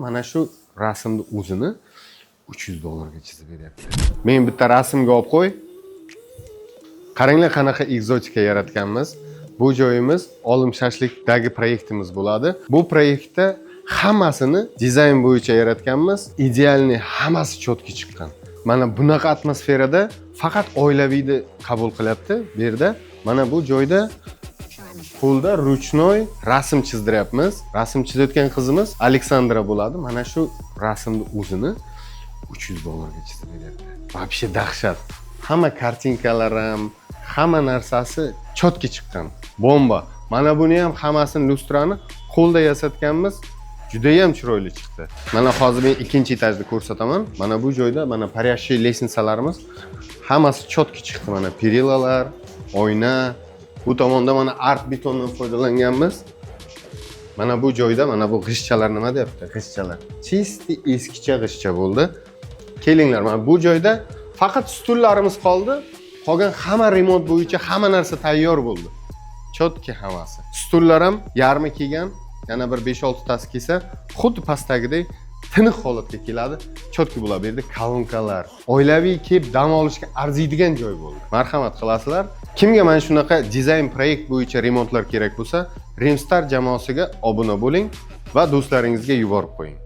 Mana shu rasmni o'zini $300 ga chizib beryapti. Men bitta rasmga olib qo'y. Qaranglar qanaqa ekzotika yaratganmiz. Bu joyimiz Olim Shashlikdagi proyektimiz bo'ladi. Bu proyektda hammasini dizayn bo'yicha yaratganmiz. Idealniy hammasi chotki chiqqan. Mana bunaqa atmosferada faqat oilaviyni qabul qilyapti. Bu yerda mana bu joyda qo'lda ruchnoy rasm chizdiryapmiz. Rasm chizayotgan qizimiz Aleksandra bo'ladi. Mana shu rasmni o'zini $300 ga chizib beryapti. Вообще dahshat. Hamma kartinkalar ham, hamma narsasi chotki chiqqan. Bomba. Mana buni ham hammasini lustrani qo'lda yasatganmiz. Juda ham chiroyli chiqdi. Mana hozir men ikkinchi etajda ko'rsataman. Mana bu joyda mana paryashchiy lesnitsalarimiz hammasi chotki chiqdi. Mana perilalar, oyna, bu tomonda mana art betondan foydalanganmiz. Mana bu joyda mana bu g'ishchalar nima deyapti? G'ishchalar. Chisti eskicha g'ishcha bo'ldi. Kelinglar, mana bu joyda faqat stullarimiz qoldi. Qolgan hamma remont bo'yicha hamma narsa tayyor bo'ldi. Chotki hammasi. Stullar ham yarmi kelgan, yana bir 5-6 tasi kelsa, xuddi pastdagidek tiniq holatga keladi. Chotki bo'ladi. Bu yerda kolonkalar, oilaviy kelib dam olishga arziydigan joy bo'ldi. Marhamat qilasizlar. Kimga mana shunaqa dizayn proyekt bo'yicha remontlar kerak bo'lsa, Rimstar jamoasiga obuna bo'ling va do'stlaringizga yuborib qo'ying.